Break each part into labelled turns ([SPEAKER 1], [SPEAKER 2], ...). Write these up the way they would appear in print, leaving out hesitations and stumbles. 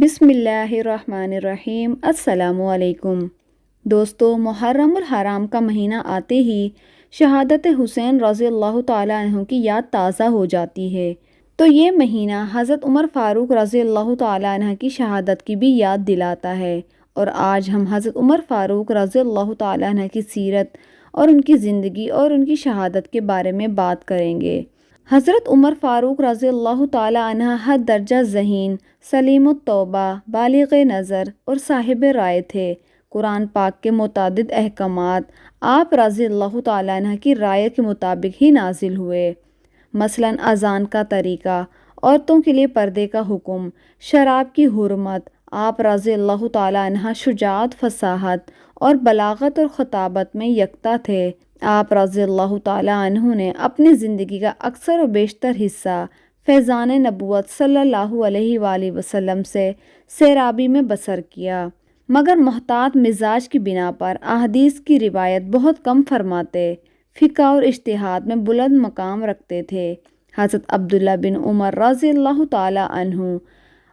[SPEAKER 1] بسم اللہ الرحمن الرحیم۔ السلام علیکم دوستو، محرم الحرام کا مہینہ آتے ہی شہادت حسین رضی اللہ تعالیٰ عنہ کی یاد تازہ ہو جاتی ہے۔ تو یہ مہینہ حضرت عمر فاروق رضی اللہ تعالیٰ عنہ کی شہادت کی بھی یاد دلاتا ہے، اور آج ہم حضرت عمر فاروق رضی اللہ تعالیٰ عنہ کی سیرت اور ان کی زندگی اور ان کی شہادت کے بارے میں بات کریں گے۔ حضرت عمر فاروق رضی اللہ تعالیٰ عنہ حد درجہ ذہین، سلیم التوبہ، بالغ نظر اور صاحب رائے تھے۔ قرآن پاک کے متعدد احکامات آپ رضی اللہ تعالیٰ عنہ کی رائے کے مطابق ہی نازل ہوئے، مثلاً اذان کا طریقہ، عورتوں کے لیے پردے کا حکم، شراب کی حرمت۔ آپ رضی اللہ تعالیٰ عنہ شجاعت، فصاحت اور بلاغت اور خطابت میں یکتا تھے۔ آپ رضی اللہ تعالیٰ عنہ نے اپنی زندگی کا اکثر و بیشتر حصہ فیضان نبوت صلی اللہ علیہ وآلہ وسلم سے سیرابی میں بسر کیا، مگر محتاط مزاج کی بنا پر احادیث کی روایت بہت کم فرماتے، فقہ اور اجتہاد میں بلند مقام رکھتے تھے۔ حضرت عبداللہ بن عمر رضی اللہ تعالیٰ عنہ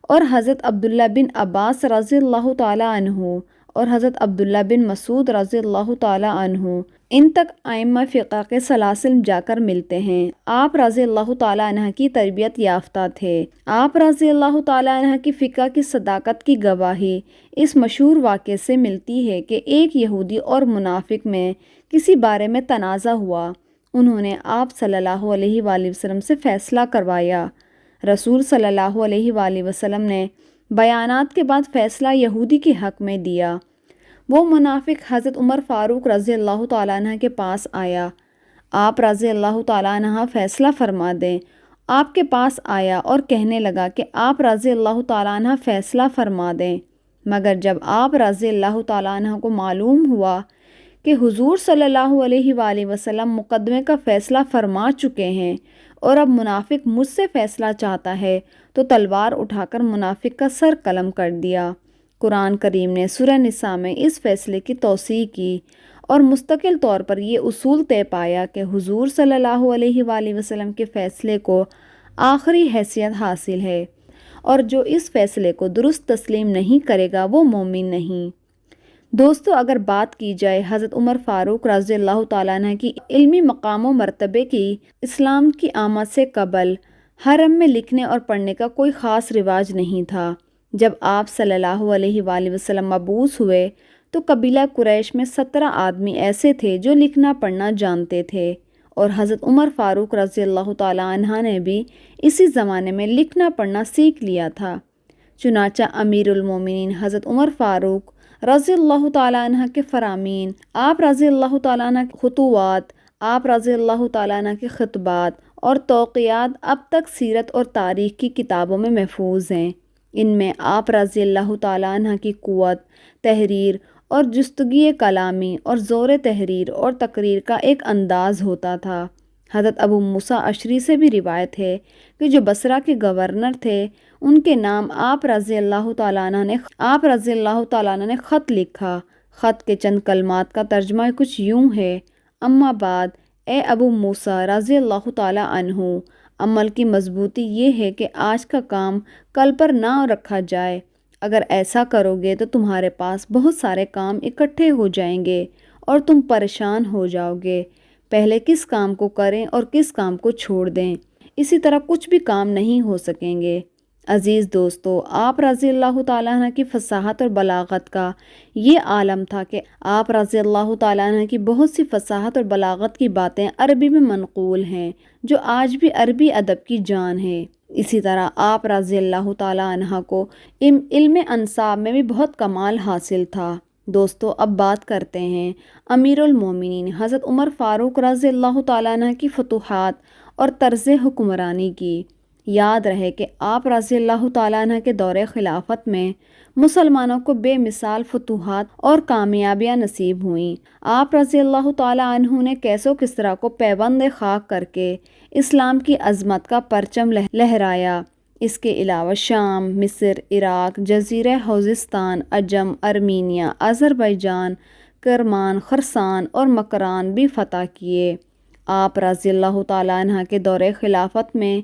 [SPEAKER 1] اور حضرت عبداللہ بن عباس رضی اللہ تعالیٰ عنہ اور حضرت عبداللہ بن مسعود رضی اللہ تعالیٰ عنہ ان تک ائمہ فقہ کے سلاسل جا کر ملتے ہیں۔ آپ رضی اللہ تعالیٰ عنہ کی تربیت یافتہ تھے۔ آپ رضی اللہ تعالیٰ عنہ کی فقہ کی صداقت کی گواہی اس مشہور واقعے سے ملتی ہے کہ ایک یہودی اور منافق میں کسی بارے میں تنازع ہوا۔ انہوں نے آپ صلی اللہ علیہ وآلہ وسلم سے فیصلہ کروایا۔ رسول صلی اللہ علیہ وآلہ وسلم نے بیانات کے بعد فیصلہ یہودی کے حق میں دیا۔ وہ منافق حضرت عمر فاروق رضی اللہ تعالیٰ عنہ کے پاس آیا۔ آپ رضی اللہ تعالیٰ عنہ فیصلہ فرما دیں۔ آپ کے پاس آیا اور کہنے لگا کہ آپ رضی اللہ تعالیٰ عنہ فیصلہ فرما دیں، مگر جب آپ رضی اللہ تعالیٰ عنہ کو معلوم ہوا کہ حضور صلی اللہ علیہ وآلہ وسلم مقدمے کا فیصلہ فرما چکے ہیں اور اب منافق مجھ سے فیصلہ چاہتا ہے، تو تلوار اٹھا کر منافق کا سر قلم کر دیا۔ قرآن کریم نے سورہ نساء میں اس فیصلے کی توثیق کی اور مستقل طور پر یہ اصول طے پایا کہ حضور صلی اللہ علیہ وآلہ وسلم کے فیصلے کو آخری حیثیت حاصل ہے، اور جو اس فیصلے کو درست تسلیم نہیں کرے گا وہ مومن نہیں۔ دوستو، اگر بات کی جائے حضرت عمر فاروق رضی اللہ تعالیٰ عنہ کی علمی مقام و مرتبے کی، اسلام کی آمد سے قبل حرم میں لکھنے اور پڑھنے کا کوئی خاص رواج نہیں تھا۔ جب آپ صلی اللہ علیہ وآلہ وسلم مبعوث ہوئے تو قبیلہ قریش میں 17 آدمی ایسے تھے جو لکھنا پڑھنا جانتے تھے، اور حضرت عمر فاروق رضی اللہ تعالیٰ عنہ نے بھی اسی زمانے میں لکھنا پڑھنا سیکھ لیا تھا۔ چنانچہ امیر المومنین حضرت عمر فاروق رضی اللہ تعالیٰ عنہ کے فرامین، آپ رضی اللہ تعالیٰ عنہ کے خطوات، آپ رضی اللہ تعالیٰ عنہ کے خطبات اور توقیات اب تک سیرت اور تاریخ کی کتابوں میں محفوظ ہیں۔ ان میں آپ رضی اللہ تعالیٰ عنہ کی قوت تحریر اور جستگی کلامی اور زور تحریر اور تقریر کا ایک انداز ہوتا تھا۔ حضرت ابو موسیٰ اشعری سے بھی روایت ہے کہ جو بصرہ کے گورنر تھے، ان کے نام آپ رضی اللہ تعالیٰ عنہ نے خط لکھا۔ خط کے چند کلمات کا ترجمہ کچھ یوں ہے: اما بعد، اے ابو موسیٰ رضی اللہ تعالیٰ عنہ، عمل کی مضبوطی یہ ہے کہ آج کا کام کل پر نہ رکھا جائے۔ اگر ایسا کرو گے تو تمہارے پاس بہت سارے کام اکٹھے ہو جائیں گے اور تم پریشان ہو جاؤ گے۔ پہلے کس کام کو کریں اور کس کام کو چھوڑ دیں، اسی طرح کچھ بھی کام نہیں ہو سکیں گے۔ عزیز دوستو، آپ رضی اللہ تعالیٰ عنہ کی فصاحت اور بلاغت کا یہ عالم تھا کہ آپ رضی اللہ تعالیٰ عنہ کی بہت سی فصاحت اور بلاغت کی باتیں عربی میں منقول ہیں، جو آج بھی عربی ادب کی جان ہے۔ اسی طرح آپ رضی اللہ تعالیٰ عنہ کو علم انساب میں بھی بہت کمال حاصل تھا۔ دوستو، اب بات کرتے ہیں امیر المومنین حضرت عمر فاروق رضی اللہ تعالیٰ عنہ کی فتوحات اور طرز حکمرانی کی۔ یاد رہے کہ آپ رضی اللہ تعالیٰ عنہ کے دور خلافت میں مسلمانوں کو بے مثال فتوحات اور کامیابیاں نصیب ہوئیں۔ آپ رضی اللہ تعالیٰ عنہ نے کیس و کسریٰ کو پیوند خاک کر کے اسلام کی عظمت کا پرچم لہرایا۔ اس کے علاوہ شام، مصر، عراق، جزیرہ خوزستان، عجم، ارمینیا، آذربائیجان، کرمان، خراسان اور مکران بھی فتح کیے۔ آپ رضی اللہ تعالیٰ عنہ کے دور خلافت میں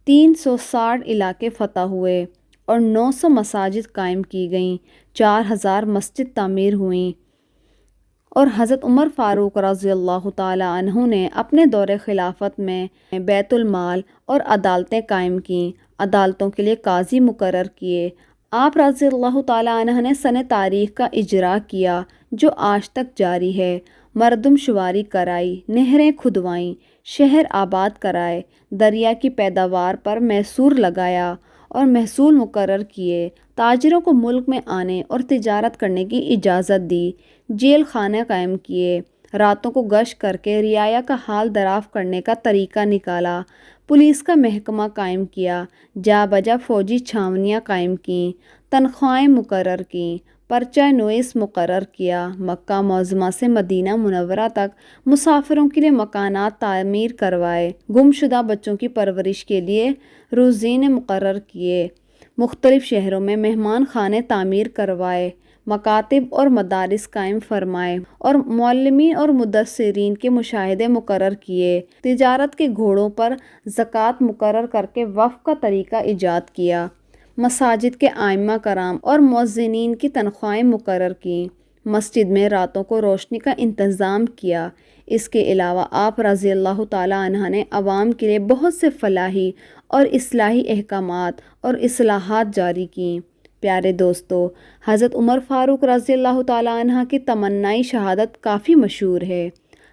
[SPEAKER 1] 360 علاقے فتح ہوئے۔ اور 900 مساجد قائم کی گئیں، 4000 مسجد تعمیر ہوئیں، اور حضرت عمر فاروق رضی اللہ تعالیٰ عنہ نے اپنے دور خلافت میں بیت المال اور عدالتیں قائم کیں، عدالتوں کے لیے قاضی مقرر کیے۔ آپ رضی اللہ تعالیٰ عنہ نے سن تاریخ کا اجرا کیا جو آج تک جاری ہے، مردم شماری کرائی، نہریں کھدوائیں، شہر آباد کرائے، دریا کی پیداوار پر محصور لگایا اور محصول مقرر کیے، تاجروں کو ملک میں آنے اور تجارت کرنے کی اجازت دی، جیل خانے قائم کیے، راتوں کو گشت کر کے رعایا کا حال دریافت کرنے کا طریقہ نکالا، پولیس کا محکمہ قائم کیا، جا بجا فوجی چھاونیاں قائم کیں، تنخواہیں مقرر کیں، پرچہ نویس مقرر کیا، مکہ معظمہ سے مدینہ منورہ تک مسافروں کے لیے مکانات تعمیر کروائے، گم شدہ بچوں کی پرورش کے لیے روزین مقرر کیے، مختلف شہروں میں مہمان خانے تعمیر کروائے، مکاتب اور مدارس قائم فرمائے اور معلمین اور مدثرین کے مشاہدے مقرر کیے، تجارت کے گھوڑوں پر زکوٰۃ مقرر کر کے وقف کا طریقہ ایجاد کیا، مساجد کے ائمہ کرام اور مؤذنین کی تنخواہیں مقرر کیں، مسجد میں راتوں کو روشنی کا انتظام کیا۔ اس کے علاوہ آپ رضی اللہ تعالیٰ عنہ نے عوام کے لیے بہت سے فلاحی اور اصلاحی احکامات اور اصلاحات جاری کیں۔ پیارے دوستو، حضرت عمر فاروق رضی اللہ تعالیٰ عنہ کی تمنائی شہادت کافی مشہور ہے۔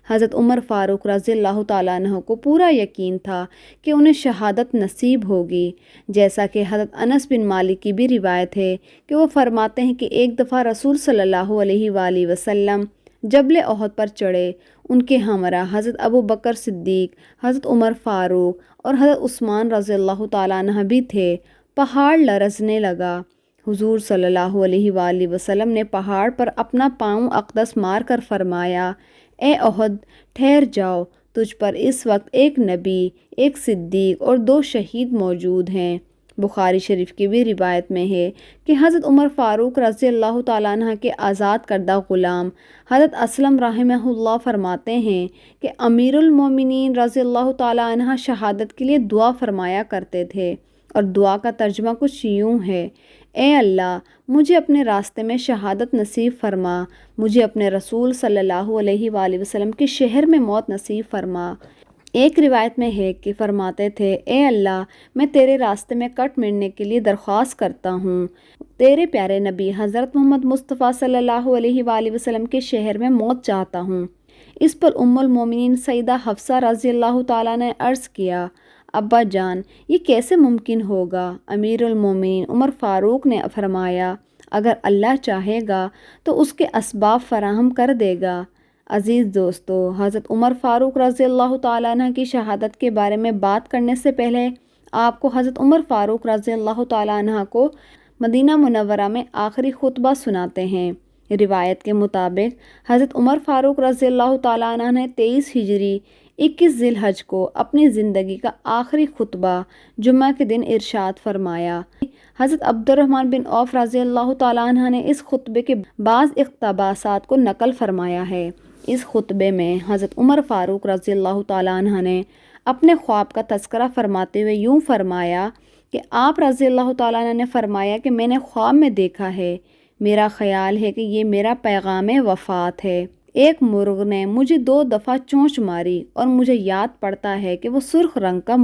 [SPEAKER 1] حضرت عمر فاروق رضی اللہ تعالیٰ عنہ کو پورا یقین تھا کہ انہیں شہادت نصیب ہوگی، جیسا کہ حضرت انس بن مالک کی بھی روایت ہے کہ وہ فرماتے ہیں کہ ایک دفعہ رسول صلی اللہ علیہ وآلہ وسلم جبل احد پر چڑھے، ان کے ہمراہ حضرت ابو بکر صدیق، حضرت عمر فاروق اور حضرت عثمان رضی اللہ تعالیٰ عنہ بھی تھے۔ پہاڑ لرزنے لگا، حضور صلی اللہ علیہ وآلہ وسلم نے پہاڑ پر اپنا پاؤں اقدس مار کر فرمایا، اے احد ٹھہر جاؤ، تجھ پر اس وقت ایک نبی، ایک صدیق اور 2 شہید موجود ہیں۔ بخاری شریف کی بھی روایت میں ہے کہ حضرت عمر فاروق رضی اللہ تعالیٰ عنہ کے آزاد کردہ غلام حضرت اسلم رحمہ اللہ فرماتے ہیں کہ امیر المومنین رضی اللہ تعالیٰ عنہ شہادت کے لیے دعا فرمایا کرتے تھے، اور دعا کا ترجمہ کچھ یوں ہے، اے اللہ مجھے اپنے راستے میں شہادت نصیب فرما، مجھے اپنے رسول صلی اللہ علیہ وآلہ وسلم کے شہر میں موت نصیب فرما۔ ایک روایت میں ہے کہ فرماتے تھے، اے اللہ میں تیرے راستے میں کٹ مرنے کے لیے درخواست کرتا ہوں، تیرے پیارے نبی حضرت محمد مصطفیٰ صلی اللہ علیہ وآلہ وسلم کے شہر میں موت چاہتا ہوں۔ اس پر ام المومنین سیدہ حفصہ رضی اللہ تعالیٰ نے عرض کیا، ابا جان یہ کیسے ممکن ہوگا؟ امیر المومنین عمر فاروق نے فرمایا، اگر اللہ چاہے گا تو اس کے اسباب فراہم کر دے گا۔ عزیز دوستو، حضرت عمر فاروق رضی اللہ تعالیٰ عنہ کی شہادت کے بارے میں بات کرنے سے پہلے آپ کو حضرت عمر فاروق رضی اللہ تعالیٰ عنہ کو مدینہ منورہ میں آخری خطبہ سناتے ہیں۔ روایت کے مطابق حضرت عمر فاروق رضی اللہ تعالیٰ عنہ نے 23 ہجری 21 ذی الحج کو اپنی زندگی کا آخری خطبہ جمعہ کے دن ارشاد فرمایا۔ حضرت عبد الرحمن بن عوف رضی اللہ تعالیٰ عنہ نے اس خطبے کے بعض اقتباسات کو نقل فرمایا ہے۔ اس خطبے میں حضرت عمر فاروق رضی اللہ تعالیٰ عنہ نے اپنے خواب کا تذکرہ فرماتے ہوئے یوں فرمایا کہ آپ رضی اللہ تعالیٰ عنہ نے فرمایا کہ میں نے خواب میں دیکھا ہے، میرا خیال ہے کہ یہ میرا پیغام وفات ہے۔ ایک مرغ نے مجھے 2 دفعہ چونچ ماری اور مجھے یاد پڑتا ہے کہ وہ سرخ رنگ کا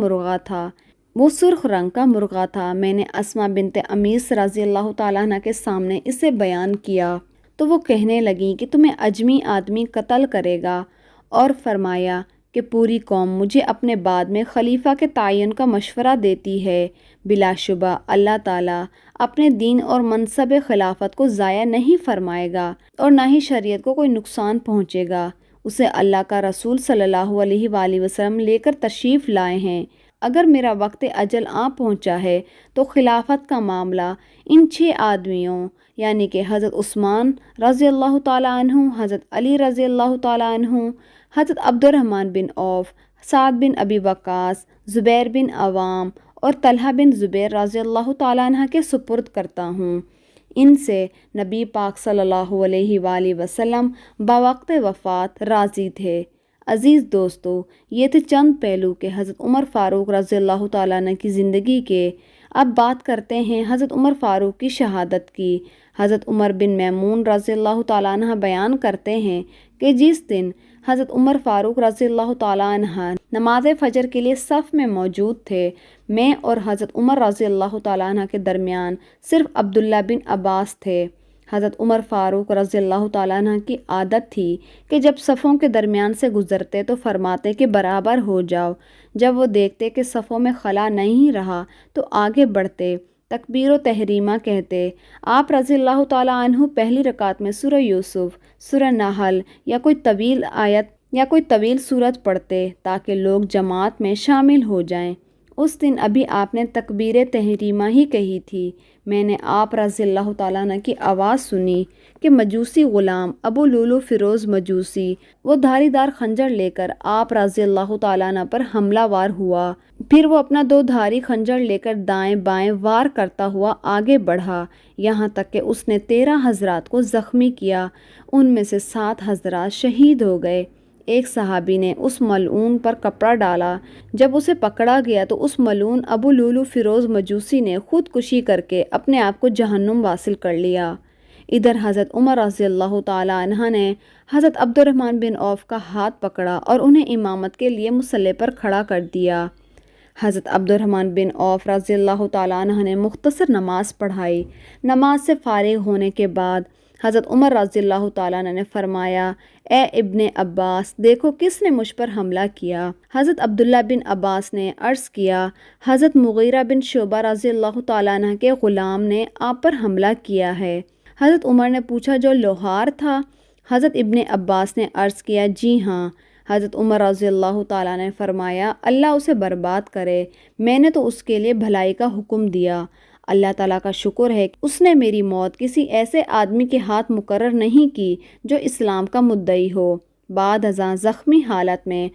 [SPEAKER 1] مرغا تھا۔ میں نے اسماء بنت امیس رضی اللہ تعالیٰ عنہ کے سامنے اسے بیان کیا تو وہ کہنے لگیں کہ تمہیں عجمی آدمی قتل کرے گا، اور فرمایا کہ پوری قوم مجھے اپنے بعد میں خلیفہ کے تعین کا مشورہ دیتی ہے۔ بلا شبہ اللہ تعالیٰ اپنے دین اور منصب خلافت کو ضائع نہیں فرمائے گا اور نہ ہی شریعت کو کوئی نقصان پہنچے گا۔ اسے اللہ کا رسول صلی اللہ علیہ وآلہ وسلم لے کر تشریف لائے ہیں۔ اگر میرا وقت اجل آ پہنچا ہے تو خلافت کا معاملہ ان 6 آدمیوں یعنی کہ حضرت عثمان رضی اللہ تعالیٰ عنہ، حضرت علی رضی اللہ تعالیٰ عنہ، حضرت عبد الرحمن بن عوف، سعد بن ابی وقاص، زبیر بن عوام اور طلحہ بن زبیر رضی اللہ تعالیٰ عنہ کے سپرد کرتا ہوں۔ ان سے نبی پاک صلی اللہ علیہ وآلہ وسلم بوقت وفات راضی تھے۔ عزیز دوستو، یہ تھے چند پہلو کہ حضرت عمر فاروق رضی اللہ تعالیٰ عنہ کی زندگی کے۔ اب بات کرتے ہیں حضرت عمر فاروق کی شہادت کی۔ حضرت عمر بن میمون رضی اللہ تعالیٰ عنہ بیان کرتے ہیں کہ جس دن حضرت عمر فاروق رضی اللہ تعالیٰ عنہ نماز فجر کے لیے صف میں موجود تھے، میں اور حضرت عمر رضی اللہ تعالیٰ عنہ کے درمیان صرف عبداللہ بن عباس تھے۔ حضرت عمر فاروق رضی اللہ تعالیٰ عنہ کی عادت تھی کہ جب صفوں کے درمیان سے گزرتے تو فرماتے کہ برابر ہو جاؤ۔ جب وہ دیکھتے کہ صفوں میں خلا نہیں رہا تو آگے بڑھتے، تکبیر و تحریمہ کہتے۔ آپ رضی اللہ تعالیٰ عنہ پہلی رکعت میں سورہ یوسف، سورہ نحل یا کوئی طویل آیت یا کوئی طویل سورت پڑھتے تاکہ لوگ جماعت میں شامل ہو جائیں۔ اس دن ابھی آپ نے تکبیر تحریمہ ہی کہی تھی، میں نے آپ رضی اللہ تعالیٰ عنہ کی آواز سنی کہ مجوسی غلام ابو لولو فیروز مجوسی وہ دھاری دار خنجر لے کر آپ رضی اللہ تعالیٰ عنہ پر حملہ وار ہوا۔ پھر وہ اپنا 2 دھاری خنجر لے کر دائیں بائیں وار کرتا ہوا آگے بڑھا، یہاں تک کہ اس نے 13 حضرات کو زخمی کیا، ان میں سے 7 حضرات شہید ہو گئے۔ ایک صحابی نے اس ملعون پر کپڑا ڈالا، جب اسے پکڑا گیا تو اس ملعون ابو لولو فیروز مجوسی نے خودکشی کر کے اپنے آپ کو جہنم واصل کر لیا۔ ادھر حضرت عمر رضی اللہ تعالیٰ عنہ نے حضرت عبد الرحمن بن عوف کا ہاتھ پکڑا اور انہیں امامت کے لیے مصلی پر کھڑا کر دیا۔ حضرت عبد الرحمن بن عوف رضی اللہ تعالیٰ عنہ نے مختصر نماز پڑھائی۔ نماز سے فارغ ہونے کے بعد حضرت عمر رضی اللہ تعالیٰ عنہ نے فرمایا، اے ابن عباس، دیکھو کس نے مجھ پر حملہ کیا۔ حضرت عبداللہ بن عباس نے عرض کیا، حضرت مغیرہ بن شعبہ رضی اللہ تعالیٰ عنہ کے غلام نے آپ پر حملہ کیا ہے۔ حضرت عمر نے پوچھا، جو لوہار تھا؟ حضرت ابن عباس نے عرض کیا، جی ہاں۔ حضرت عمر رضی اللہ تعالیٰ نے فرمایا، اللہ اسے برباد کرے، میں نے تو اس کے لیے بھلائی کا حکم دیا۔ اللہ تعالیٰ کا شکر ہے کہ اس نے میری موت کسی ایسے آدمی کے ہاتھ مقرر نہیں کی جو اسلام کا مدعی ہو۔ بعد ازاں زخمی حالت میں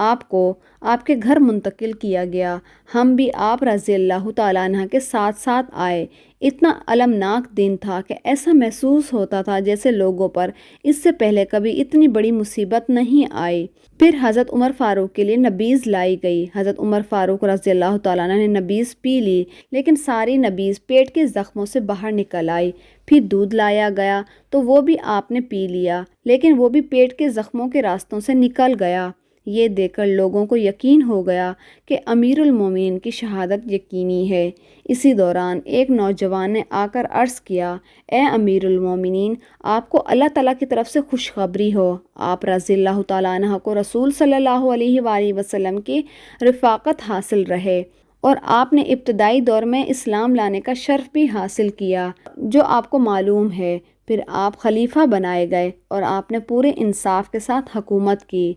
[SPEAKER 1] آپ کو آپ کے گھر منتقل کیا گیا، ہم بھی آپ رضی اللہ تعالیٰ عنہ کے ساتھ ساتھ آئے۔ اتنا المناک دن تھا کہ ایسا محسوس ہوتا تھا جیسے لوگوں پر اس سے پہلے کبھی اتنی بڑی مصیبت نہیں آئی۔ پھر حضرت عمر فاروق کے لیے نبیذ لائی گئی۔ حضرت عمر فاروق رضی اللہ تعالیٰ عنہ نے نبیذ پی لی، لیکن ساری نبیذ پیٹ کے زخموں سے باہر نکل آئی۔ پھر دودھ لایا گیا تو وہ بھی آپ نے پی لیا، لیکن وہ بھی پیٹ کے زخموں کے راستوں سے نکل گیا۔ یہ دیکھ کر لوگوں کو یقین ہو گیا کہ امیر المومنین کی شہادت یقینی ہے۔ اسی دوران ایک نوجوان نے آ کر عرض کیا، اے امیر المومنین، آپ کو اللہ تعالیٰ کی طرف سے خوشخبری ہو، آپ رضی اللہ تعالیٰ عنہ کو رسول صلی اللہ علیہ وآلہ وسلم کی رفاقت حاصل رہے اور آپ نے ابتدائی دور میں اسلام لانے کا شرف بھی حاصل کیا جو آپ کو معلوم ہے۔ پھر آپ خلیفہ بنائے گئے اور آپ نے پورے انصاف کے ساتھ حکومت کی۔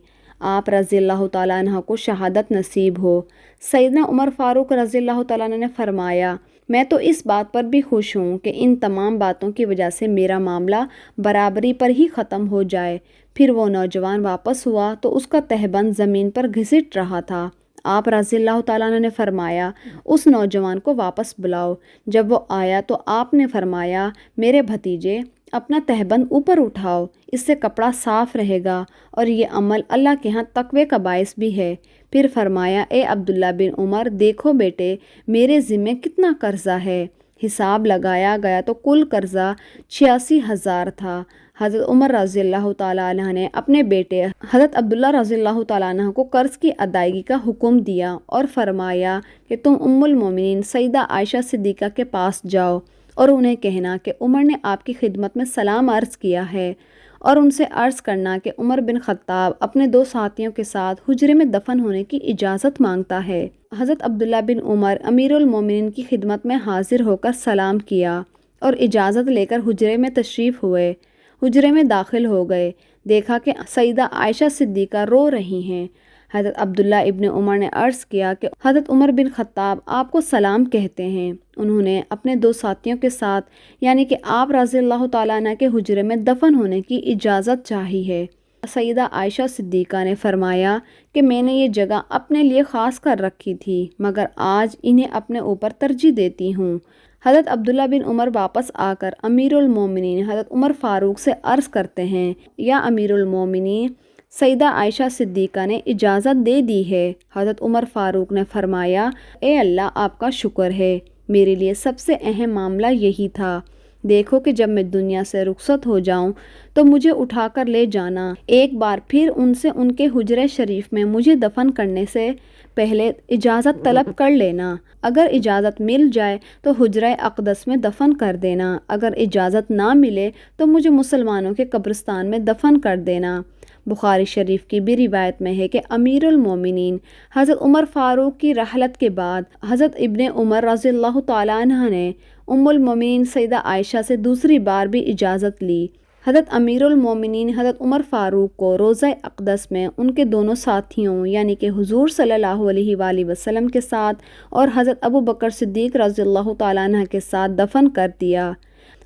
[SPEAKER 1] آپ رضی اللہ تعالیٰ عنہ کو شہادت نصیب ہو۔ سیدنا عمر فاروق رضی اللہ تعالیٰ عنہ نے فرمایا، میں تو اس بات پر بھی خوش ہوں کہ ان تمام باتوں کی وجہ سے میرا معاملہ برابری پر ہی ختم ہو جائے۔ پھر وہ نوجوان واپس ہوا تو اس کا تہبند زمین پر گھسٹ رہا تھا۔ آپ رضی اللہ تعالیٰ عنہ نے فرمایا، اس نوجوان کو واپس بلاؤ۔ جب وہ آیا تو آپ نے فرمایا، میرے بھتیجے، اپنا تہبند اوپر اٹھاؤ، اس سے کپڑا صاف رہے گا اور یہ عمل اللہ کے ہاں تقوی کا باعث بھی ہے۔ پھر فرمایا، اے عبداللہ بن عمر، دیکھو بیٹے، میرے ذمے کتنا قرضہ ہے۔ حساب لگایا گیا تو کل قرضہ 86,000 تھا۔ حضرت عمر رضی اللہ تعالیٰ عنہ نے اپنے بیٹے حضرت عبداللہ رضی اللہ تعالیٰ عنہ کو قرض کی ادائیگی کا حکم دیا اور فرمایا کہ تم ام المومنین سیدہ عائشہ صدیقہ کے پاس جاؤ اور انہیں کہنا کہ عمر نے آپ کی خدمت میں سلام عرض کیا ہے، اور ان سے عرض کرنا کہ عمر بن خطاب اپنے 2 ساتھیوں کے ساتھ حجرے میں دفن ہونے کی اجازت مانگتا ہے۔ حضرت عبداللہ بن عمر امیر المومنین کی خدمت میں حاضر ہو کر سلام کیا اور اجازت لے کر حجرے میں تشریف ہوئے۔ حجرے میں داخل ہو گئے، دیکھا کہ سیدہ عائشہ صدیقہ رو رہی ہیں۔ حضرت عبداللہ ابن عمر نے عرض کیا کہ حضرت عمر بن خطاب آپ کو سلام کہتے ہیں۔ انہوں نے اپنے 2 ساتھیوں کے ساتھ یعنی کہ آپ رضی اللہ تعالیٰ عنہ کے حجرے میں دفن ہونے کی اجازت چاہی ہے۔ سیدہ عائشہ صدیقہ نے فرمایا کہ میں نے یہ جگہ اپنے لیے خاص کر رکھی تھی، مگر آج انہیں اپنے اوپر ترجیح دیتی ہوں۔ حضرت عبداللہ بن عمر واپس آ کر امیر المومنین حضرت عمر فاروق سے عرض کرتے ہیں، یا امیر المومنین، سیدہ عائشہ صدیقہ نے اجازت دے دی ہے۔ حضرت عمر فاروق نے فرمایا، اے اللہ، آپ کا شکر ہے۔ میرے لیے سب سے اہم معاملہ یہی تھا۔ دیکھو کہ جب میں دنیا سے رخصت ہو جاؤں تو مجھے اٹھا کر لے جانا، ایک بار پھر ان سے ان کے حجرہ شریف میں مجھے دفن کرنے سے پہلے اجازت طلب کر لینا۔ اگر اجازت مل جائے تو حجرہ اقدس میں دفن کر دینا، اگر اجازت نہ ملے تو مجھے مسلمانوں کے قبرستان میں دفن کر دینا۔ بخاری شریف کی بھی روایت میں ہے کہ امیر المومنین حضرت عمر فاروق کی رحلت کے بعد حضرت ابن عمر رضی اللہ تعالیٰ عنہ نے ام المومنین سیدہ عائشہ سے دوسری بار بھی اجازت لی۔ حضرت امیر المومنین حضرت عمر فاروق کو روضہ اقدس میں ان کے دونوں ساتھیوں یعنی کہ حضور صلی اللہ علیہ وآلہ وسلم کے ساتھ اور حضرت ابو بکر صدیق رضی اللہ تعالیٰ عنہ کے ساتھ دفن کر دیا۔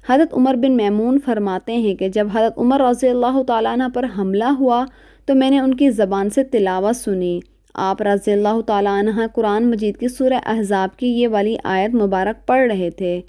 [SPEAKER 1] حضرت عمر بن میمون فرماتے ہیں کہ جب حضرت عمر رضی اللہ تعالیٰ عنہ پر حملہ ہوا تو میں نے ان کی زبان سے تلاوت سنی۔ آپ رضی اللہ تعالیٰ عنہ قرآن مجید کی سورہ احزاب کی یہ والی آیت مبارک پڑھ رہے تھے،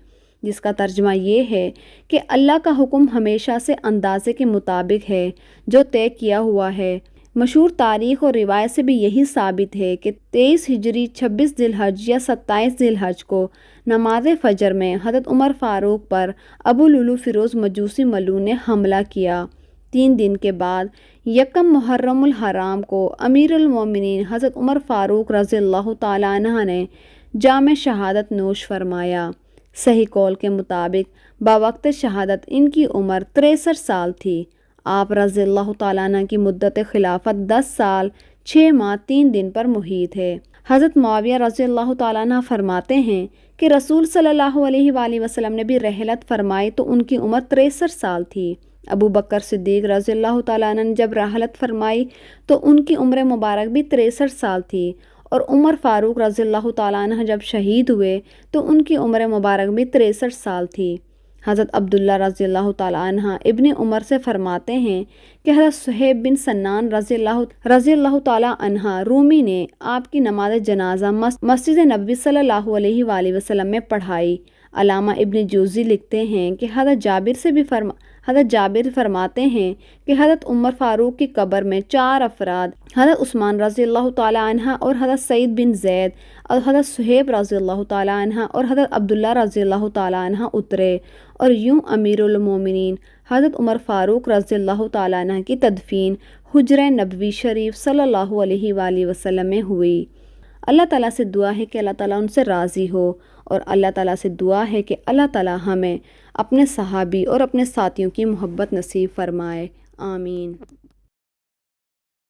[SPEAKER 1] جس کا ترجمہ یہ ہے کہ اللہ کا حکم ہمیشہ سے اندازے کے مطابق ہے جو طے کیا ہوا ہے۔ مشہور تاریخ اور روایت سے بھی یہی ثابت ہے کہ 23 ہجری 26 ذی الحج یا 27 ذی الحج کو نماز فجر میں حضرت عمر فاروق پر ابو لولو فیروز مجوسی ملعون نے حملہ کیا۔ 3 دن کے بعد یکم محرم الحرام کو امیر المومنین حضرت عمر فاروق رضی اللہ تعالیٰ عنہ نے جام شہادت نوش فرمایا۔ صحیح قول کے مطابق بوقت شہادت ان کی عمر 63 سال تھی۔ آپ رضی اللہ تعالیٰ عنہ کی مدت خلافت 10 سال 6 ماہ 3 دن پر محیط ہے۔ حضرت معاویہ رضی اللہ تعالیٰ عنہ فرماتے ہیں کہ رسول صلی اللہ علیہ وآلہ وسلم نے بھی رحلت فرمائی تو ان کی عمر 63 سال تھی۔ ابو بکر صدیق رضی اللہ تعالیٰ عنہ نے جب رحلت فرمائی تو ان کی عمر مبارک بھی 63 سال تھی، اور عمر فاروق رضی اللہ تعالیٰ عنہ جب شہید ہوئے تو ان کی عمر مبارک بھی 63 سال تھی۔ حضرت عبداللہ رضی اللہ تعالیٰ عنہ ابن عمر سے فرماتے ہیں کہ حضرت صہیب بن سنان رضی اللہ تعالیٰ عنہ رومی نے آپ کی نماز جنازہ مسجد نبوی صلی اللہ علیہ وآلہ وسلم میں پڑھائی۔ علامہ ابن جوزی لکھتے ہیں کہ حضرت جابر فرماتے ہیں کہ حضرت عمر فاروق کی قبر میں 4 افراد حضرت عثمان رضی اللہ تعالیٰ عنہ اور حضرت سعید بن زید اور حضرت صہیب رضی اللہ تعالیٰ عنہ اور حضرت عبداللہ رضی اللہ تعالیٰ عنہ اترے، اور یوں امیر المومنین حضرت عمر فاروق رضی اللہ تعالیٰ عنہ کی تدفین حجرہ نبوی شریف صلی اللہ علیہ وآلہ وسلم میں ہوئی۔ اللہ تعالیٰ سے دعا ہے کہ اللہ تعالیٰ ان سے راضی ہو، اور اللہ تعالیٰ سے دعا ہے کہ اللہ تعالیٰ ہمیں اپنے صحابی اور اپنے ساتھیوں کی محبت نصیب فرمائے۔ آمین۔